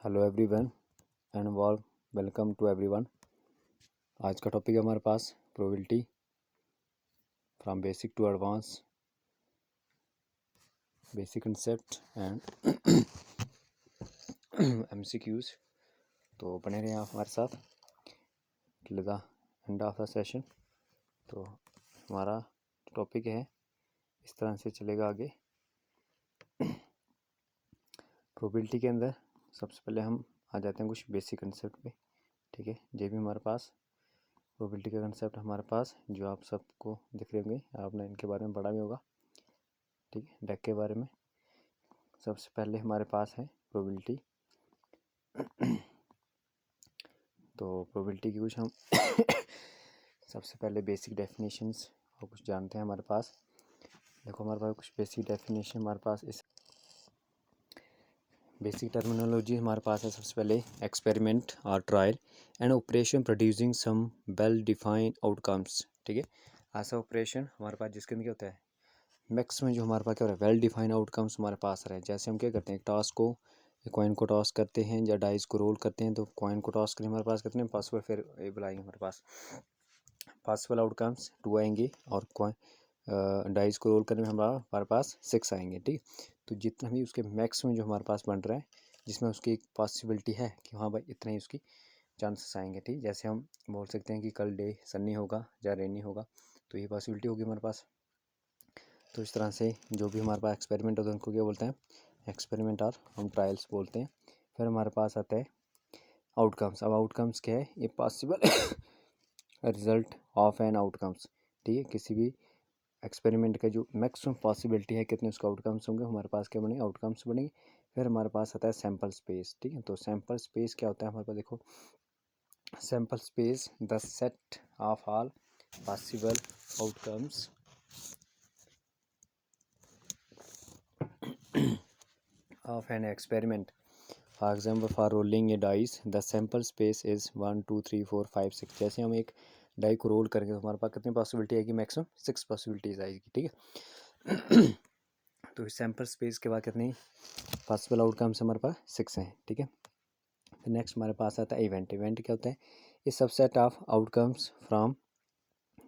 Hello everyone and warm welcome to everyone. आज का topic है हमारे पास probability from basic to advance, basic concept and MCQs. तो बने रहे आप हमारे साथ till the end of the session. तो हमारा टॉपिक है इस तरह से चलेगा आगे। प्रोबेबिलिटी के अंदर सबसे पहले हम आ जाते हैं कुछ बेसिक कंसेप्ट पे, ठीक है। जो भी हमारे पास प्रोबेबिलिटी का कंसेप्ट हमारे पास जो आप सबको दिख रहे होंगे, आपने इनके बारे में पढ़ा भी होगा, ठीक है। डेक के बारे में सबसे पहले हमारे पास है प्रोबेबिलिटी। तो प्रोबेबिलिटी की कुछ हम सबसे पहले बेसिक डेफिनेशंस और कुछ जानते हैं हमारे पास। देखो हमारे पास कुछ बेसिक डेफिनेशन हमारे पास इस बेसिक टर्मिनोलॉजी हमारे पास है। सबसे पहले एक्सपेरिमेंट और trial and operation producing some well defined outcomes, ठीक है। ऐसा ऑपरेशन हमारे पास जिसके अंदर क्या होता है, मैक्सिमम जो हमारे पास क्या हो रहा है, वेल डिफाइंड आउटकम्स हमारे पास रहे। जैसे हम क्या करते हैं, टास्क को कॉइन को टॉस करते हैं या डाइस को रोल करते हैं, तो कॉइन को टॉस करें हमारे पास कितने पॉसिबल, फिर ये बुलाएंगे हमारे पास पॉसिबल आउटकम्स 2 आएंगे और कॉइन डाइस को रोल करने में हमारे पास 6 आएंगे, ठीक। तो जितना भी उसके मैक्सिमम जो हमारे पास बन रहा है, जिसमें उसकी एक पॉसिबिलिटी है कि हाँ भाई इतना ही उसकी चांसेस आएंगे, ठीक। जैसे हम बोल सकते हैं कि कल डे सनी होगा या रेनी होगा, तो ये पॉसिबिलिटी होगी हमारे पास। तो इस तरह से जो भी हमारे पास एक्सपेरिमेंट होता है उनको क्या बोलते हैं, एक्सपेरिमेंट और हम ट्रायल्स बोलते हैं। फिर हमारे पास आता है आउटकम्स। अब आउटकम्स क्या है, ये possible result of an outcomes, ठीक है। किसी भी एक्सपेरिमेंट का जो मैक्सिमम पॉसिबिलिटी है कितने उसका आउटकम्स होंगे, हमारे पास क्या बनेंगे, आउटकम्स बनेंगे। फिर हमारे पास आता है सैम्पल स्पेस, ठीक है। तो सैम्पल स्पेस क्या होता है हमारे पास, देखो sample space the set of all possible outcomes of an experiment. For example, for rolling a dice, the sample space is 1 2 3 4 5 6। जैसे हम एक डाई को रोल करेंगे तो हमारे पास कितनी पॉसिबिलिटी आएगी, मैक्सिमम 6 पॉसिबिलिटीज आएगी, ठीक है। तो इस सैम्पल स्पेस के बाद कितनी पॉसिबल आउटकम्स हमारे पास 6 हैं, ठीक है। फिर नेक्स्ट हमारे पास आता है इवेंट। इवेंट क्या होता है, a subset of outcomes from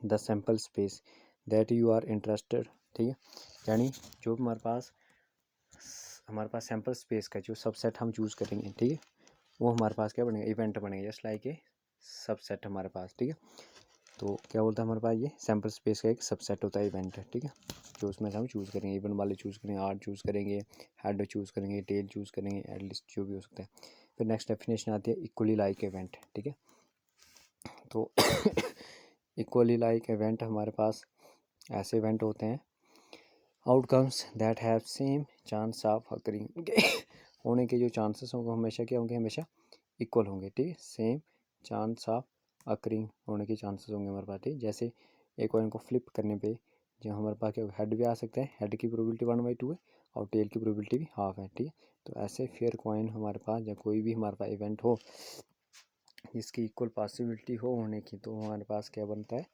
the sample space that you are interested, ठीक है। यानी जो हमारे पास सैम्पल स्पेस का जो सबसेट हम चूज़ करेंगे, ठीक है, वो हमारे पास क्या बनेगा, इवेंट बनेगा, जस्ट लाइक ए सबसेट हमारे पास, ठीक है। तो क्या बोलता है हमारे पास, ये सैम्पल स्पेस का एक सबसेट होता है इवेंट, ठीक है। जो उसमें से हम चूज़ करेंगे, इवेंट वाले चूज़ करेंगे, आर्ट चूज़ करेंगे, हेड चूज़ करेंगे, टेल चूज़ करेंगे, एटलीस्ट जो भी हो सकता है। फिर नेक्स्ट डेफिनेशन आती है इक्वली लाइक इवेंट, ठीक है। तो इक्वली लाइक इवेंट हमारे पास ऐसे इवेंट होते हैं, outcomes that have same chance of occurring होने के जो चांसेस होंगे हमेशा क्या होंगे, हमेशा इक्वल होंगे, ठीक है। सेम चांस ऑफ अकरिंग होने के चांसेस होंगे हमारे पास, ठीक। जैसे एक कॉइन को फ्लिप करने पे जो हमारे पास क्या हेड भी आ सकता है, हेड की प्रोबेबिलिटी 1/2 है और टेल की प्रोबेबिलिटी भी हाफ है, ठीक है। तो ऐसे फेयर कॉइन हमारे पास या कोई भी हमारे पास इवेंट हो जिसकी इक्वल पॉसिबिलिटी हो होने की, तो हमारे पास क्या बनता है,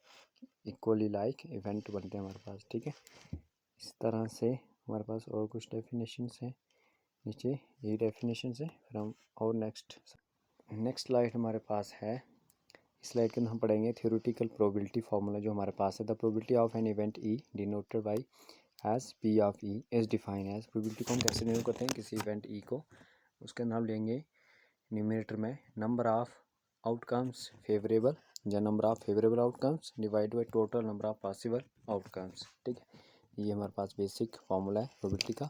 इक्वली लाइक इवेंट बनते हैं हमारे पास, ठीक है। इस तरह से हमारे पास और कुछ डेफिनेशंस हैं नीचे, ये डेफिनेशंस है। फिर हम और नेक्स्ट स्लाइड हमारे पास है, इस स्लाइड के अंदर हम पढ़ेंगे थ्योरेटिकल प्रोबेबिलिटी फार्मूला जो हमारे पास है। The probability of an event e denoted by as p of e is define as. Probability को हम कैसे डिनोट करते हैं, किसी इवेंट ई को, उसके अंदर हम लेंगे न्यूमरेटर में नंबर ऑफ आउटकम्स फेवरेबल या number of favourable outcomes divide by total number of possible outcomes, ठीक है। ये हमारे पास बेसिक फार्मूला है प्रोबेबिलिटी का।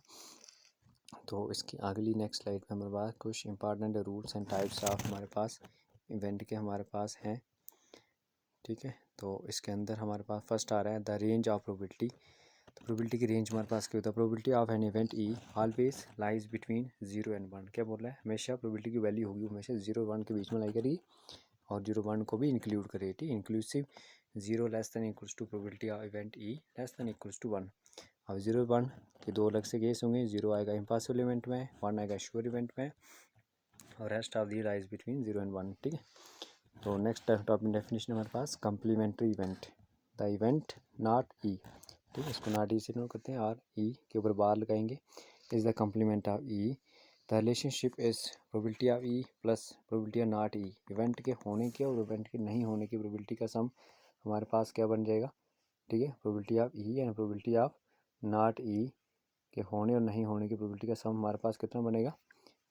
तो इसकी अगली नेक्स्ट स्लाइड में हमारे पास कुछ important rules and types of हमारे पास इवेंट के हमारे पास हैं, ठीक है। तो इसके अंदर हमारे पास फर्स्ट आ रहा है द रेंज ऑफ प्रोबेबिलिटी। तो प्रोबेबिलिटी की रेंज हमारे पास क्या होता है, probability of an event E always lies between 0 and 1। क्या बोल रहा है, हमेशा प्रोबेबिलिटी की वैल्यू होगी हमेशा 0 और 1 के बीच में लाई करेगी और 0 1 को भी इंक्लूड करेगी, ठीक। Inclusive 0 less than equals to probability of event e less than equals to 1। अब 0 1 के दो अलग से केस होंगे, 0 आएगा इम्पॉसिबल इवेंट में, 1 आएगा श्योर इवेंट में और rest of the lies between 0 and 1, ठीक है। तो नेक्स्ट टॉपिक डेफिनेशन हमारे पास complementary event, the event not E, ठीक है। इसको नॉट ई से नोट करते हैं और ई के ऊपर बार लगाएंगे, is the complement of E the relationship is probability of E plus probability of not E. Event के होने के और इवेंट के नहीं होने की प्रोबेबिलिटी का सम हमारे पास क्या बन जाएगा, ठीक है, probability of E and probability of not E के होने और नहीं होने की प्रोबेबिलिटी का सम हमारे पास कितना बनेगा,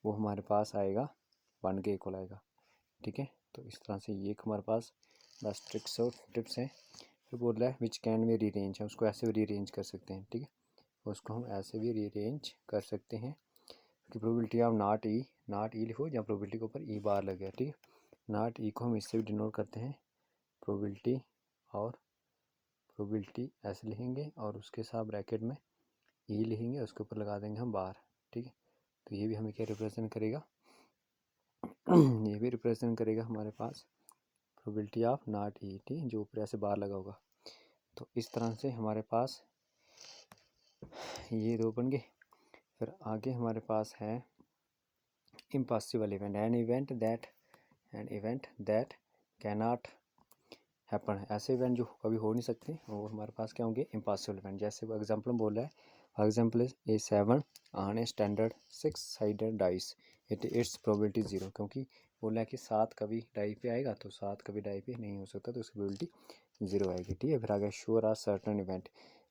वो हमारे पास आएगा 1 के इक्वल आएगा, ठीक है। तो इस तरह से ये एक हमारे पास बस ट्रिक्स और टिप्स हैं। फिर बोल रहा है विच कैन वी रीअरेंज है, उसको ऐसे भी रीअरेंज कर सकते हैं, ठीक है, उसको हम ऐसे भी रीअरेंज कर सकते हैं कि प्रोबेबिलिटी ऑफ नॉट ई लिखो या प्रोबेबिलिटी के ऊपर ई बार लगे, ठीक है। नॉट ई को हम इससे भी डिनोट करते हैं प्रोबेबिलिटी, और प्रोबेबिलिटी ऐसे लिखेंगे और उसके साथ ब्रैकेट में ई लिखेंगे, उसके ऊपर लगा देंगे हम बार, ठीक है। तो ये भी हमें क्या रिप्रेजेंट करेगा ये भी रिप्रेजेंट करेगा हमारे पास प्रोबेबिलिटी ऑफ नॉट ई, ठीक, जो ऊपर ऐसे बार लगा होगा। तो इस तरह से हमारे पास ये दो बन गए। फिर आगे हमारे पास है impossible event, an event that can not happen. ऐसे इवेंट जो कभी हो नहीं सकते वो हमारे पास क्या होंगे, इम्पॉसिबल इवेंट। जैसे वो एग्जाम्पल बोल रहा है, for example is a 7 on a standard 6 sided dice it's probability 0, क्योंकि बोला है कि 7 कभी डाई पे आएगा तो 7 कभी डाई पे नहीं हो सकता, तो उसकी प्रोबेबिलिटी 0 आएगी, ठीक है। फिर आगे sure or certain event,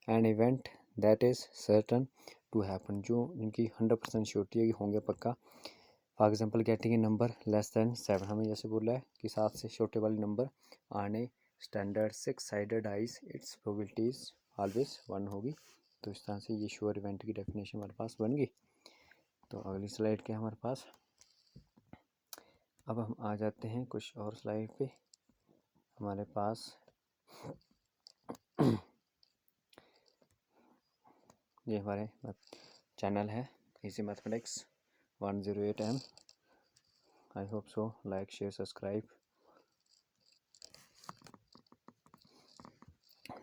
an event that is certain to happen, जो इनकी 100% श्योरिटी है कि होंगे पक्का। For example getting a number less than 7, हमें जैसे बोल रहा है कि 7 से छोटे वाले नंबर आने standard 6 sided ice it's probabilities always 1 होगी। तो इस तरह से ये श्योर इवेंट की डेफिनेशन हमारे पास बन गई। तो अगली स्लाइड क्या है हमारे पास, अब हम आ जाते हैं कुछ और स्लाइड पे। हमारे पास ये हमारे चैनल है easy mathematics 108M। I hope so, like share subscribe.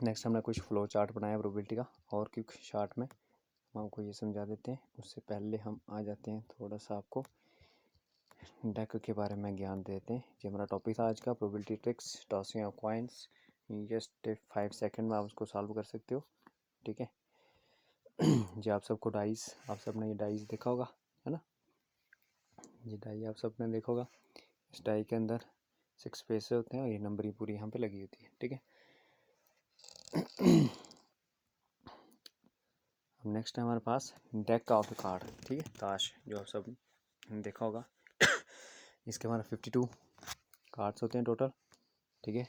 Next हमने कुछ फ्लो चार्ट बनाया प्रोबेबिलिटी का, और क्विक शार्ट में हम आपको ये समझा देते हैं। उससे पहले हम आ जाते हैं थोड़ा सा आपको डेक के बारे में ज्ञान देते हैं। जो हमारा टॉपिक था आज का, probability tricks tossing of coins, just 5 second में आप उसको सॉल्व कर सकते हो, ठीक है। जी आप सबको डाइस, आप सबने ये डाइस देखा होगा, है ना, ये डाई आप सबने देखा होगा। इस डाई के अंदर 6 पैसे होते हैं और ये नंबरिंग पूरी यहाँ पे लगी होती है, ठीक है। नेक्स्ट है हमारे पास डेक ऑफ कार्ड, ठीक है, ताश, जो आप सब देखा होगा। इसके हमारे 52 कार्ड्स होते हैं टोटल, ठीक है।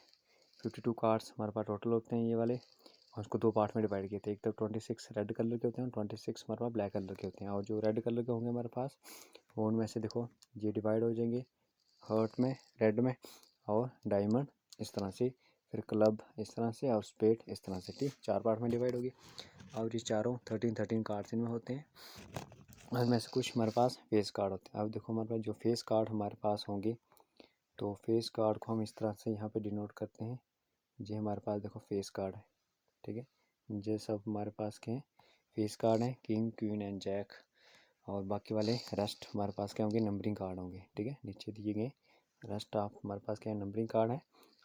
52 कार्ड्स हमारे पास टोटल होते हैं ये वाले, और उसको 2 पार्ट में डिवाइड किए थे। एक तरफ 26 रेड कलर के होते हैं, 26 हमारे पास ब्लैक कलर के होते हैं। और जो रेड कलर के होंगे हमारे पास, वो उनमें से देखो ये डिवाइड हो जाएंगे हर्ट में, रेड में, और डायमंड इस तरह से, फिर क्लब इस तरह से, और स्पेड इस तरह से, ठीक, 4 पार्ट में डिवाइड होगी। और ये चारों 13 कार्ड्स इनमें होते हैं। और इनमें से कुछ हमारे पास फेस कार्ड होते हैं। अब देखो हमारे पास जो फेस कार्ड हमारे पास होंगे, तो फेस कार्ड को हम इस तरह से यहाँ पे डिनोट करते हैं। ये हमारे पास देखो फेस कार्ड है, ठीक है। ये सब हमारे पास के हैं फेस कार्ड हैं, किंग क्वीन एंड जैक। और बाकी वाले रेस्ट हमारे पास क्या होंगे, नंबरिंग कार्ड होंगे, ठीक है, नीचे दिए गए रेस्ट ऑफ हमारे पास क्या है, नंबरिंग कार्ड है।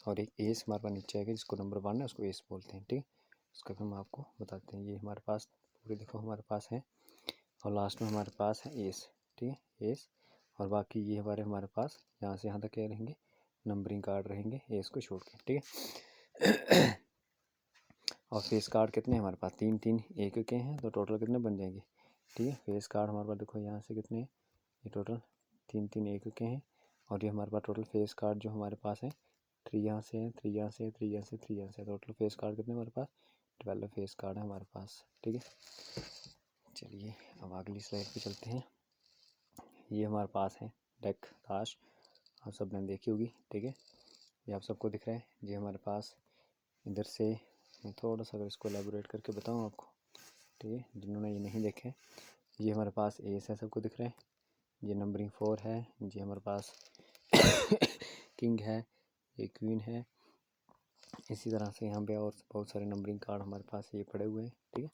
और एक एस हमारे पास नीचे आएगा, जिसको नंबर 1 है उसको एस बोलते हैं, ठीक है। उसका हम आपको बताते हैं। ये हमारे पास पूरे देखो हमारे पास है, और लास्ट में हमारे पास है एस, ठीक है, एस। और बाकी ये हमारे पास यहाँ से यहाँ तक क्या रहेंगे, नंबरिंग कार्ड रहेंगे एस को छोड़ के, ठीक है। और फेस कार्ड कितने हमारे पास, 3 एक के हैं, तो टोटल कितने बन जाएंगे, ठीक है। फेस कार्ड हमारे पास देखो यहाँ से कितने हैं, ये टोटल 3 एक के हैं। और ये हमारे पास टोटल फेस कार्ड जो हमारे पास है 3 यहाँ से है, 3 यहाँ से, 3 यहाँ से, 3 यहाँ से, टोटल फेस कार्ड कितने हमारे पास, 12 फेस कार्ड है हमारे पास, ठीक है। चलिए अब अगली स्लाइड पे चलते हैं। ये हमारे पास है डेक ताश, आप सब ने देखी होगी, ठीक है। ये आप सबको दिख रहा है। ये हमारे पास इधर से मैं थोड़ा सा अगर इसको एलेबोरेट करके बताऊँ आपको, ठीक है, जिन्होंने ये नहीं देखे। ये हमारे पास एस है, सबको दिख रहा है। ये नंबरिंग 4 है। ये हमारे पास किंग है, ये क्वीन है। इसी तरह से यहाँ पे और बहुत सारे नंबरिंग कार्ड हमारे पास ये पड़े हुए हैं, ठीक है।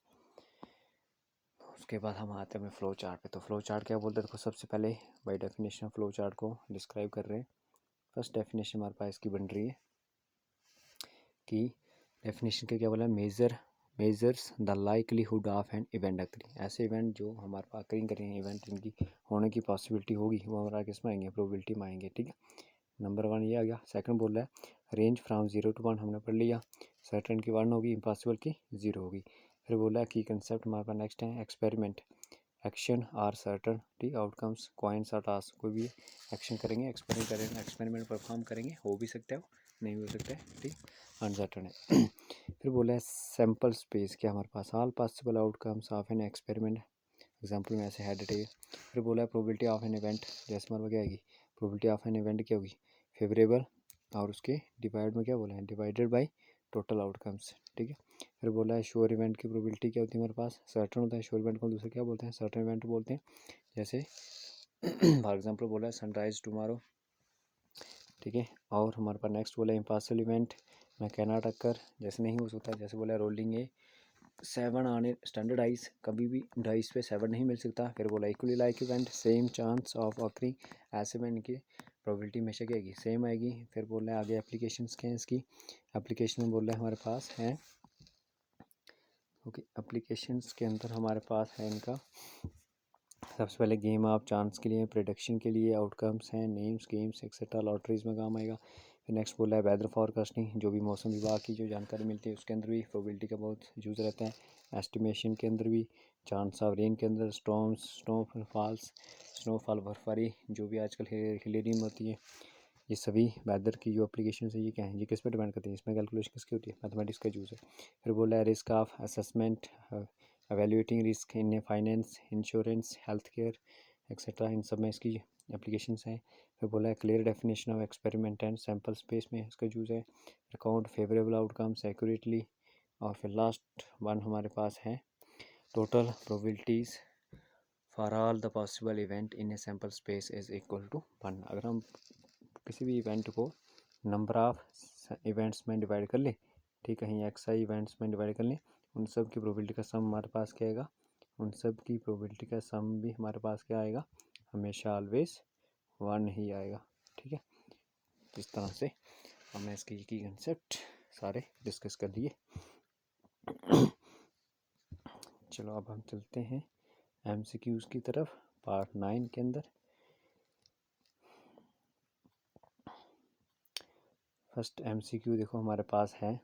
उसके बाद हम आते हैं फ्लो चार्ट पे। तो फ्लो चार्ट क्या बोलते हैं, देखो सबसे पहले बाई डेफिनेशन फ्लो चार्ट को डिस्क्राइब कर रहे हैं। फर्स्ट डेफिनेशन हमारे पास इसकी बन रही है कि डेफिनेशन के क्या बोला है, major measures the likelihood of an event occurring, ऐसे इवेंट जो हमारे पास अकरिंग करेंगे, इवेंट इनकी होने की पॉसिबिलिटी होगी, वो हमारा किस में आएंगे, प्रोबेबिलिटी में आएंगे। ठीक है, नंबर 1 ये आ गया। सेकंड बोल रहा है रेंज फ्राम 0 to 1, हमने पढ़ लिया। सर्टेन की 1 होगी, इम्पॉसिबल की 0 होगी। फिर बोला है की कंसेप्ट हमारे पास नेक्स्ट है एक्सपेरिमेंट, एक्शन आर सर्टन, ठीक, आउटकम्स कॉइन्स और टास्क, कोई भी एक्शन करेंगे, एक्सपेरिमेंट परफॉर्म करेंगे, हो भी सकता है नहीं हो सकता है, ठीक, अनसर्टन है। फिर बोला है सैम्पल स्पेस, क्या हमारे पास all possible outcomes of an experiment, example में ऐसे हेड टेल। फिर बोला है प्रोबेबिलिटी ऑफ एन इवेंट, जैसे हमारे पास क्या आएगी, प्रोबेबिलिटी ऑफ एन इवेंट क्या होगी, फेवरेबल, और उसके डिवाइड में क्या बोला है, डिवाइडेड बाई टोटल आउटकम्स। ठीक है, फिर बोला है श्योर इवेंट की प्रोबेबिलिटी क्या होती है हमारे पास, सर्टन होता है। श्योर इवेंट को दूसरे क्या बोलते हैं, सर्टन इवेंट बोलते हैं। जैसे फॉर एग्जांपल बोला है सनराइज टुमारो, ठीक है। और हमारे पास नेक्स्ट बोला है इम्पॉसिबल इवेंट में कैन नॉट अकर, जैसे नहीं हो सकता। जैसे बोला है rolling A 7 on a standard ice, कभी भी डाइस पे 7 नहीं मिल सकता। फिर बोला equally like event same chance of occurring, ऐसे में इनकी प्रोबेबिलिटी हमेशा क्या आएगी, सेम आएगी। फिर बोल रहे हैं आगे एप्लीकेशंस क्या हैं इसकी, एप्लीकेशन में बोल रहे हैं हमारे पास है, ओके, एप्लीकेशंस के अंदर हमारे पास है इनका सबसे पहले गेम ऑफ चांस के लिए, प्रोडक्शन के लिए, आउटकम्स हैं, नेम्स, गेम्स एक्सेट्रा, लॉटरीज में काम आएगा। फिर नेक्स्ट बोला है वेदर फॉरकास्टिंग, जो भी मौसम विभाग की जो जानकारी मिलती है उसके अंदर भी प्रोबेबिलिटी का बहुत यूज़ रहता है। एस्टिमेशन के अंदर भी, चांस ऑफ रेन के अंदर, स्नोफॉल बर्फबारी जो भी आजकल हिलेरियम होती है, ये सभी वेदर की जो एप्लीकेशन है ये क्या है, ये किस पे डिपेंड करती है, इसमें कैलकुलेशन किसकी होती है, मैथमेटिक्स का यूज़ है। फिर बोला है risk of assessment, evaluating risk in finance, insurance, health care etcetera, इन सब में इसकी एप्लीकेशंस हैं। फिर बोला है clear definition of experiment and sample space में इसका यूज़ है। Account favourable outcomes accurately. और फिर लास्ट वन हमारे पास है total probabilities for all the possible event in a sample space is equal to 1। अगर हम किसी भी इवेंट को नंबर ऑफ इवेंट्स में डिवाइड कर लें, ठीक है, कहीं एक्स आई इवेंट्स में डिवाइड कर लें, उन सब की प्रोबेबिलिटी का सम हमारे पास क्या आएगा, उन सब की प्रोबेबिलिटी का सम भी हमारे पास क्या आएगा, हमेशा ऑलवेज 1 ही आएगा। ठीक है, इस तरह से हमने इसके की कंसेप्ट सारे डिस्कस कर लिए। चलो अब हम चलते हैं MCQs की तरफ, पार्ट 9 के अंदर। फर्स्ट MCQ देखो हमारे पास है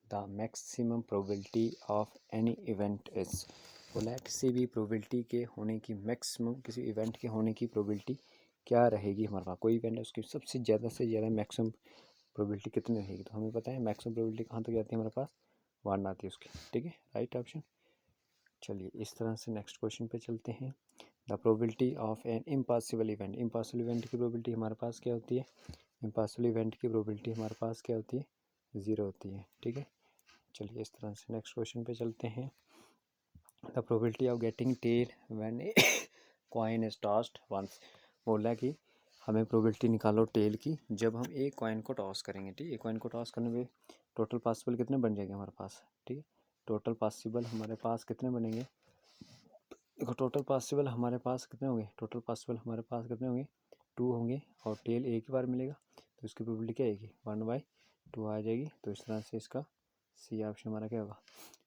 the maximum probability of any event is, बोला है किसी भी प्रोबेबिलिटी के होने की मैक्सिमम, किसी इवेंट के होने की प्रोबेबिलिटी क्या रहेगी हमारे पास, कोई इवेंट है उसकी सबसे ज़्यादा से ज़्यादा मैक्सिमम प्रोबेबिलिटी कितनी रहेगी, तो हमें पता है मैक्सिमम प्रोबेबिलिटी कहाँ तक जाती है हमारे पास, 1 आती है उसकी। ठीक है, राइट ऑप्शन। चलिए इस तरह से नेक्स्ट क्वेश्चन पे चलते हैं। The probability of an impossible event, impossible event की प्रोबेबिलिटी हमारे पास क्या होती है, इम्पॉसिबल इवेंट की प्रोबेबिलिटी हमारे पास क्या होती है, 0 होती है। ठीक है, चलिए इस तरह से नेक्स्ट क्वेश्चन पे चलते हैं। The probability of getting tail when a coin is tossed once, बोल रहा है कि हमें प्रोबेबिलिटी निकालो टेल की जब हम एक कॉइन को टॉस करेंगे। ठीक है, एक कॉइन को टॉस करने में टोटल पॉसिबल कितने बन जाएंगे हमारे पास, ठीक है, टोटल पॉसिबल हमारे पास कितने बनेंगे, देखो टोटल पॉसिबल हमारे पास कितने होंगे, टोटल पॉसिबल हमारे पास कितने होंगे, 2 होंगे, और टेल एक ही बार मिलेगा तो इसकी प्रोबेबिलिटी क्या आएगी, 1/2 आ जाएगी। तो इस तरह से इसका सी ऑप्शन हमारा क्या होगा,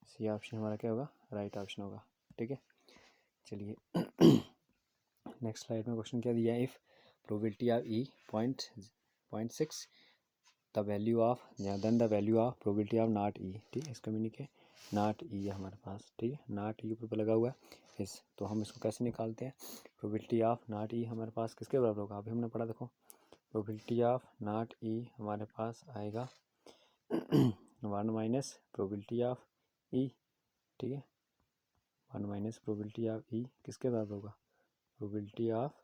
सी ऑप्शन हमारा क्या होगा, राइट ऑप्शन होगा। ठीक है, चलिए नेक्स्ट स्लाइड में क्वेश्चन क्या दिया है, if probability of E 0.6 the value of, then the value of probability of not E. ठीक है, इसका मीनिंग क्या है, नॉट ई है हमारे पास। ठीक है, नॉट ई ऊपर लगा हुआ है इस, तो हम इसको कैसे निकालते हैं, प्रोबेबिलिटी ऑफ नॉट ई हमारे पास किसके बराबर होगा, अभी हमने पढ़ा, देखो प्रोबेबिलिटी ऑफ नॉट ई हमारे पास आएगा 1 माइनस प्रोबेबिलिटी ऑफ ई। ठीक है, 1 माइनस प्रोबेबिलिटी ऑफ ई किसके बराबर होगा, प्रोबेबिलिटी ऑफ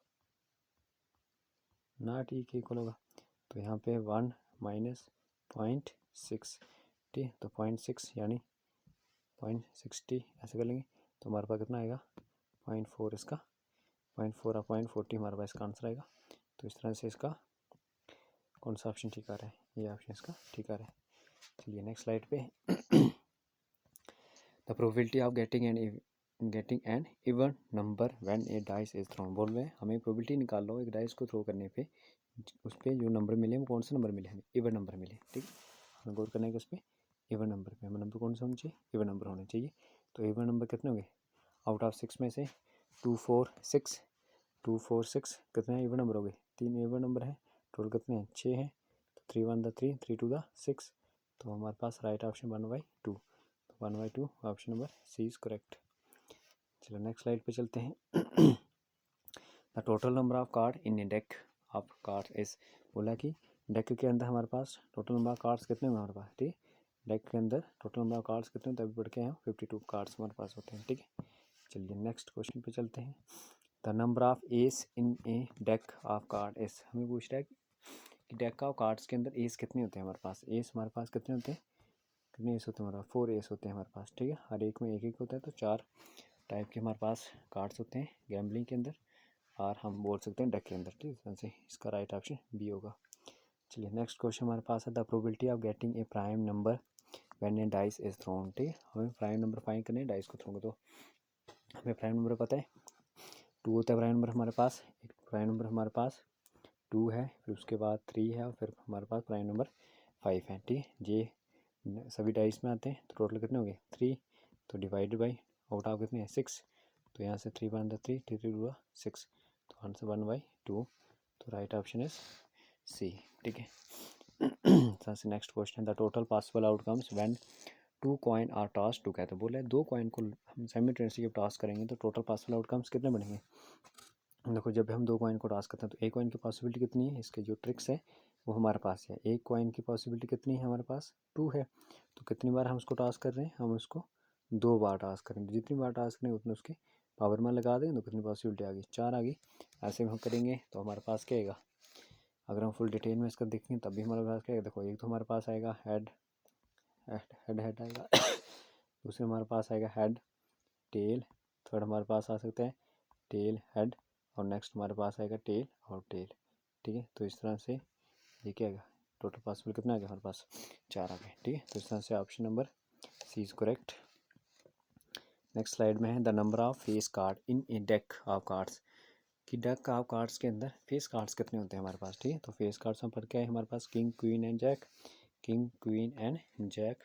नॉट ई के इक्वल होगा। तो यहाँ पे 1 माइनस 0.6, ठीक है, तो 0.6 यानी 0.60 ऐसे कर लेंगे तो हमारे पास कितना आएगा, 0.4, इसका 0.4 और 0.40 हमारे पास इसका आंसर आएगा। तो इस तरह से इसका कौन सा ऑप्शन ठीक आ रहा है, ये ऑप्शन इसका ठीक आ रहा है। चलिए नेक्स्ट स्लाइड पे the probability of getting an even number when A dice is throne, बोल रहे हैं हमें प्रोबेबिलिटी निकाल लो एक डाइस को थ्रो करने पे उस पर जो नंबर मिले वो कौन सा नंबर मिले, हमें इवन नंबर मिले। ठीक है, हमें गौर करने के उस पर इवन नंबर पे, हमें नंबर कौन सा होना चाहिए, इवन नंबर होना चाहिए। तो इवन नंबर कितने होंगे, आउट ऑफ 6 में से 2 4 6, 2 4 6 कितने हैं इवन नंबर हो गए, 3 इवन नंबर है, टोटल कितने हैं 6 हैं। तो 3 1 द 3, 3 2 द 6, तो हमारे पास राइट ऑप्शन 1/2, तो 1/2 option number c is correct. चलो नेक्स्ट स्लाइड पे चलते हैं। The total number of card in a deck of card is, बोला कि डेक के अंदर हमारे पास टोटल नंबर ऑफ कार्ड्स कितने होंगे हमारे पास, ठीक है। डेक के अंदर टोटल नंबर ऑफ कार्ड्स कितने होते हैं, अभी बढ़ के हैं 52 कार्ड्स हमारे पास होते हैं, ठीक है। चलिए नेक्स्ट क्वेश्चन पे चलते हैं। The number of S in a deck of card is, हमें पूछ रहा है कि डेक ऑफ कार्ड्स के अंदर एस कितने होते हैं हमारे पास, एस हमारे पास कितने होते हैं, कितने एस होते हैं हमारे पास, 4 एस होते हैं हमारे पास, ठीक है। हर एक में एक एक होता है, तो 4 टाइप के हमारे पास कार्ड्स होते हैं गैम्बलिंग के अंदर, और हम बोल सकते हैं डेक के अंदर, ठीक है। इसका राइट ऑप्शन बी होगा। चलिए नेक्स्ट क्वेश्चन हमारे पास है the probability of getting a prime number when A dice is throne, ठीक है। हमें प्राइम नंबर फाइंड करने डाइस को थ्रो, तो हमें प्राइम नंबर पता है 2 होता है प्राइम नंबर हमारे पास, एक प्राइम नंबर हमारे पास 2 है, फिर उसके बाद 3 है, और फिर हमारे पास प्राइम नंबर 5 है, ठीक है। ये सभी डाइस में आते हैं, तो टोटल कितने हो गए 3, तो डिवाइडेड बाई आउट ऑफ कितने हैं 6, तो यहाँ से 3 1 3, 3 2 6, तो आंसर 1/2, तो राइट ऑप्शन इज सी, ठीक है। Next question, the total possible outcomes when 2 coin are toss together, बोला है 2 कॉइन को हम साइमल्टेनियसली जब टॉस करेंगे तो टोटल पॉसिबल आउटकम्स कितने बनेंगे। देखो जब हम 2 कॉइन को टॉस करते हैं तो एक कॉइन की पॉसिबिलिटी कितनी है, इसके जो ट्रिक्स है वो हमारे पास है। एक कॉइन की पॉसिबिलिटी कितनी है हमारे पास 2 है, तो कितनी बार हम उसको टॉस कर रहे हैं, हम उसको 2 बार टॉस करेंगे, जितनी बार टॉस करेंगे उतने उसके पावर में लगा देंगे, तो कितनी पॉसिबिलिटी आ गई 4 आ गई। ऐसे हम करेंगे तो हमारे पास क्या आएगा, अगर हम फुल डिटेल में इसका देखेंगे तब भी हमारे पास क्या है, देखो एक तो हमारे पास आएगा हेड हेड हेड आएगा, दूसरे हमारे पास आएगा हेड टेल, थर्ड हमारे पास आ सकता है टेल हेड, और नेक्स्ट हमारे पास आएगा टेल और टेल, ठीक है। तो इस तरह से ये क्या आएगा, टोटल पॉसिबल कितना आ गया हमारे पास 4 आ गए, ठीक है। तो इस तरह से option number c is correct. Next slide में है the number of face card in a deck of cards, कि डेक ऑफ कार्ड्स के अंदर फेस कार्ड्स कितने होते हैं हमारे पास, ठीक है। तो फेस कार्ड्स हम पर क्या है हमारे पास king queen and jack, king queen and jack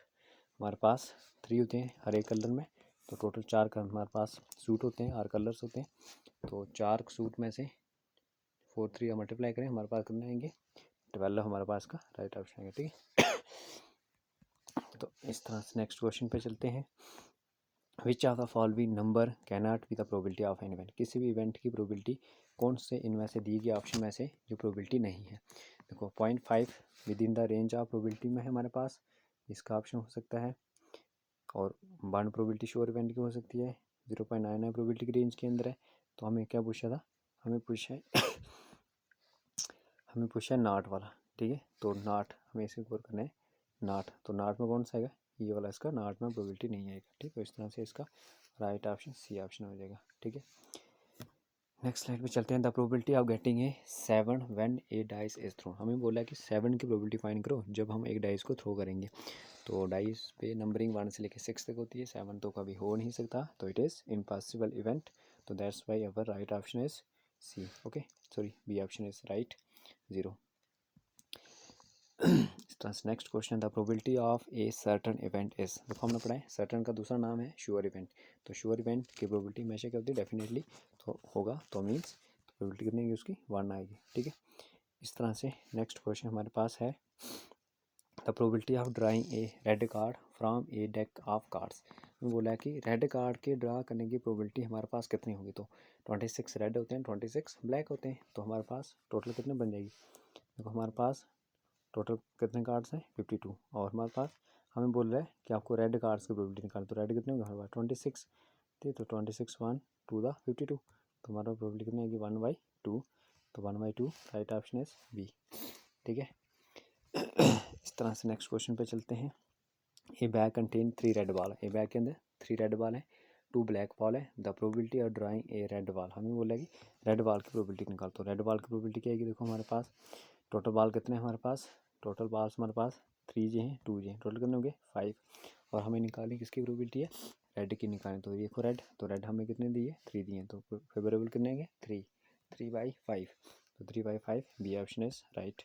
हमारे पास 3 होते हैं हर एक कलर में, तो टोटल 4 हमारे पास सूट होते हैं, हर कलर्स होते हैं, तो 4 सूट में से 4 3 मल्टीप्लाई करें हमारे पास कितने आएंगे 12 हमारे पास का राइट ऑप्शन आएगा, ठीक है। तो इस तरह से नेक्स्ट क्वेश्चन पे चलते हैं। Which of the following number can not be the probability of an event, किसी भी इवेंट की प्रोबेबिलिटी कौन से इनमें से दी गई ऑप्शन में से जो प्रोबेबिलिटी नहीं है। देखो 0.5 with in the range of probability में है हमारे पास, इसका ऑप्शन हो सकता है, और 1 प्रोबेबिलिटी श्योर इवेंट की हो सकती है, 0.99 प्रोबेबिलिटी की रेंज के अंदर है। तो हमें क्या पूछा था, हमें पूछा है हमें पूछा है नाट वाला, ठीक है। तो नाट हमें इसे गौर करना है, नाट, तो नाट में कौन सा आएगा ये वाला, इसका नाट में प्रोबेबिलिटी नहीं आएगा, ठीक है। तो इस तरह से इसका राइट ऑप्शन सी ऑप्शन हो जाएगा, ठीक है। नेक्स्ट स्लाइड पे चलते हैं। The probability of getting a 7 when A dice is throne, हमें बोला है कि 7 की प्रोबेबिलिटी फाइंड करो जब हम एक डाइस को थ्रो करेंगे, तो डाइस पे नंबरिंग 1 से लेकर 6 तक होती है, 7 तो कभी हो नहीं सकता, तो इट इज़ इम्पॉसिबल इवेंट, तो that's why our right option is c, okay sorry b option is right 0। इस तरह से next question, the probability of a certain event is, देखो हमने पढ़ा है सर्टन का दूसरा नाम है श्योर इवेंट, तो श्योर इवेंट की प्रोबेबिलिटी हमेशा क्या होती है डेफिनेटली तो होगा, तो मीन्स प्रोबेबिलिटी कितनी आएगी उसकी 1 आएगी, ठीक है। इस तरह से नेक्स्ट क्वेश्चन हमारे पास है the probability of drawing A red card from A deck of cards, हमें बोला है कि रेड कार्ड के ड्रा करने की प्रोबेबिलिटी हमारे पास कितनी होगी, तो 26 रेड होते हैं 26 ब्लैक होते हैं, तो हमारे पास टोटल कितने बन जाएगी, देखो हमारे पास टोटल कितने कार्ड्स हैं 52, और हमारे पास हमें बोल रहा है कि आपको रेड कार्ड्स की प्रोबेबिलिटी निकालनी, तो रेड कितने होंगे हमारे पास 26, ठीक, तो 26 1 2 द 52, तो हमारा प्रोबेबिलिटी कितनी आएगी 1/2, तो 1/2 राइट ऑप्शन इज बी, ठीक है। इस तरह से नेक्स्ट क्वेश्चन पे चलते हैं। ए बैग कंटेन 3 रेड बॉल, ए बैग के अंदर 3 रेड बॉल है, 2 ब्लैक बॉल है, the probability of drawing A red ball, हमें बोला कि रेड बॉल की प्रोबेबिलिटी निकाल, तो रेड बॉल की प्रोबेबिलिटी क्या आएगी, देखो हमारे पास टोटल बॉल कितने हैं हमारे पास, टोटल बॉल्स हमारे पास 3 जी हैं 2 जी हैं, टोटल कितने हो गए 5, और हमें निकालनी किसकी प्रोबेबिलिटी है रेड की निकालनी, तो देखो रेड, तो रेड हमें कितने दिए 3 दिए हैं, तो फेवरेबल कितने हैं 3 3/5, तो 3/5 बी ऑप्शन इज राइट।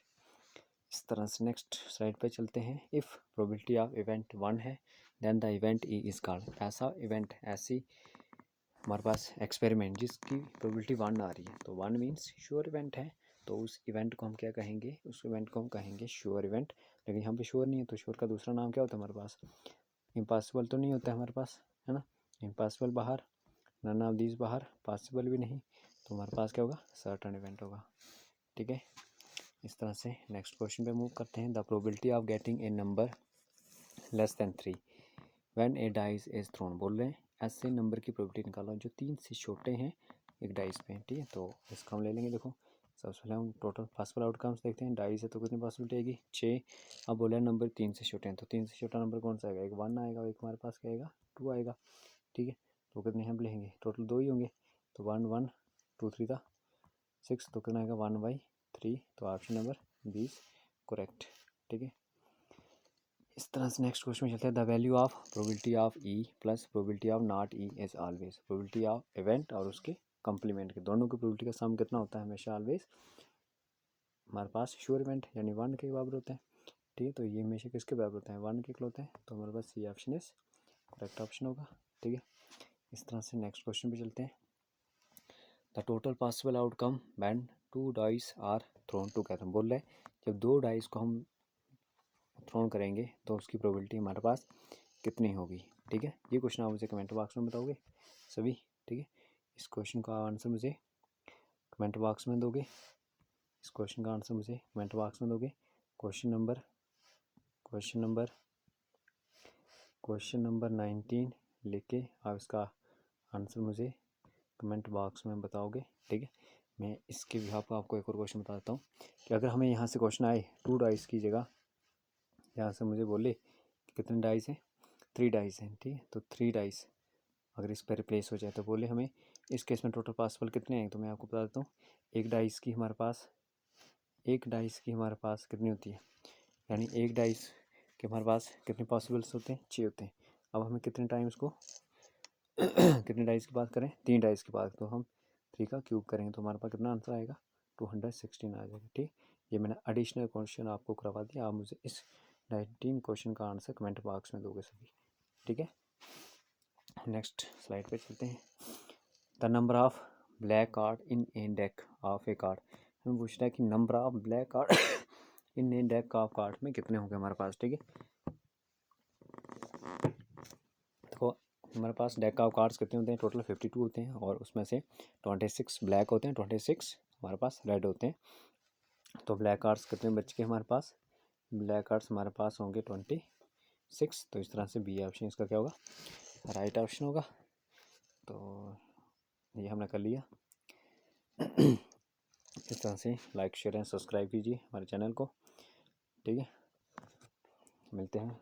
इस तरह से नेक्स्ट स्लाइड पे चलते हैं। इफ़ प्रोबेबिलिटी ऑफ इवेंट 1 है then the event e is called. ऐसा इवेंट, ऐसी हमारे पास एक्सपेरिमेंट जिसकी प्रोबेबिलिटी 1 आ रही है, तो 1 मीन्स श्योर इवेंट है, तो उस इवेंट को हम क्या कहेंगे, उस इवेंट को हम कहेंगे श्योर इवेंट। लेकिन यहाँ पे श्योर नहीं है, तो श्योर का दूसरा नाम क्या होता है हमारे पास? इम्पॉसिबल तो नहीं होता है हमारे पास, है ना। इम्पॉसिबल बाहर, नन ऑफ दीज बाहर, पॉसिबल भी नहीं, तो हमारे पास क्या होगा? सर्टेन इवेंट होगा। ठीक है, इस तरह से नेक्स्ट क्वेश्चन पे मूव करते हैं। The probability of getting a number less than 3 when A dice is throne. बोल रहे हैं ऐसे नंबर की प्रोबेबिलिटी निकालो जो 3 से छोटे हैं एक डाइस पे। ठीक है, तो इसका हम ले लेंगे। देखो सबसे पहले हम टोटल पॉसिबल आउटकम्स देखते हैं। डाइस है तो कितनी पॉसिबिलिटी आएगी? 6। अब बोला नंबर 3 से छोटे हैं, तो 3 से छोटा नंबर कौन सा आएगा? एक 1 आएगा, एक हमारे पास क्या आएगा? 2 आएगा। ठीक है, तो कितने हम लेंगे? टोटल 2 ही होंगे, तो 1 1 2 3 था 6, तो कितना आएगा? 1/3। तो ऑप्शन नंबर 20 करेक्ट। ठीक है, इस तरह से नेक्स्ट क्वेश्चन में चलते हैं। The value of probability of E plus probability of not E is always. Probability of event और उसके कंप्लीमेंट के दोनों की प्रोबेबिलिटी का सम कितना होता है? हमेशा ऑलवेज हमारे पास श्योर इवेंट यानी 1 के बराबर होते हैं। ठीक है, तो ये हमेशा किसके बराबर होते हैं? 1 के होते हैं, तो हमारे पास C option is correct option होगा। ठीक है, इस तरह से नेक्स्ट क्वेश्चन पे चलते हैं। The total possible outcome when 2 dice are thrown together. बोल रहे हैं जब 2 डाइस को हम थ्रोन करेंगे तो उसकी प्रोबेबिलिटी हमारे पास कितनी होगी? ठीक है, ये क्वेश्चन आप मुझे कमेंट बॉक्स में बताओगे सभी। ठीक है, इस क्वेश्चन का आंसर मुझे कमेंट बॉक्स में दोगे। इस क्वेश्चन का आंसर मुझे कमेंट बॉक्स में दोगे। क्वेश्चन नंबर 19 लिख के आप इसका आंसर मुझे कमेंट बॉक्स में बताओगे। ठीक है, मैं इसके भी आपको एक और क्वेश्चन बता देता हूँ कि अगर हमें यहाँ से क्वेश्चन आए 2 डाइस की जगह, यहाँ से मुझे बोले कि कितने डाइस हैं? 3 डाइस हैं। ठीक है, तो 3 डाइस अगर इस पर रिप्लेस हो जाए तो बोले हमें इस केस में टोटल पॉसिबल कितने हैं? तो मैं आपको बता देता हूँ। एक डाइस की हमारे पास कितनी होती है, यानी एक डाइस के हमारे पास कितने पॉसिबल्स होते हैं? 6 होते हैं। अब हमें कितने टाइम इसको कितने डाइस की बात करें? 3 डाइस की बात, तो हम 3 का क्यूब करेंगे तो हमारे पास कितना आंसर आएगा? 216 आ जाएगा। ठीक, ये मैंने एडिशनल क्वेश्चन आपको करवा दिया। आप मुझे इस 19 क्वेश्चन का आंसर कमेंट बॉक्स में दोगे सभी। ठीक है, नेक्स्ट स्लाइड पे चलते हैं। The number of black card in a deck of A card. हमें पूछ रहा है कि number of black card in a deck of card में कितने होंगे हमारे पास? ठीक है, तो हमारे पास डेक ऑफ कार्ड्स कितने होते हैं? टोटल 52 होते हैं, और उसमें से 26 ब्लैक होते हैं, 26 हमारे पास रेड होते हैं। तो ब्लैक कार्ड्स कितने बच के हमारे पास? ब्लैक कार्ड्स हमारे पास होंगे 26। तो इस तरह से बी ऑप्शन इसका क्या होगा? राइट ऑप्शन होगा। तो ये हमने कर लिया। इस तरह से लाइक शेयर एंड सब्सक्राइब कीजिए हमारे चैनल को। ठीक है, मिलते हैं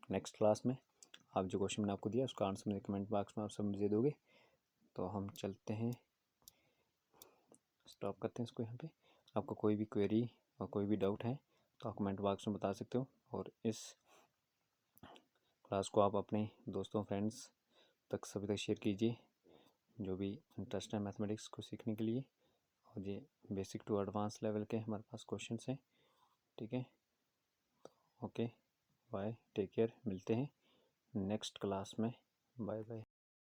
नेक्स्ट क्लास में। आप जो क्वेश्चन मैंने आपको दिया उसका आंसर मुझे कमेंट बॉक्स में आप सब मुझे दोगे। तो हम चलते हैं, स्टॉप करते हैं इसको यहाँ पे। आपको कोई भी क्वेरी और कोई भी डाउट है तो आप कमेंट बॉक्स में बता सकते हो, और इस क्लास को आप अपने दोस्तों फ्रेंड्स तक सभी तक शेयर कीजिए जो भी इंटरेस्ट है मैथमेटिक्स को सीखने के लिए। और ये बेसिक टू एडवांस लेवल के हमारे पास क्वेश्चन हैं। ठीक है, ओके बाय, टेक केयर, मिलते हैं नेक्स्ट क्लास में। Bye bye.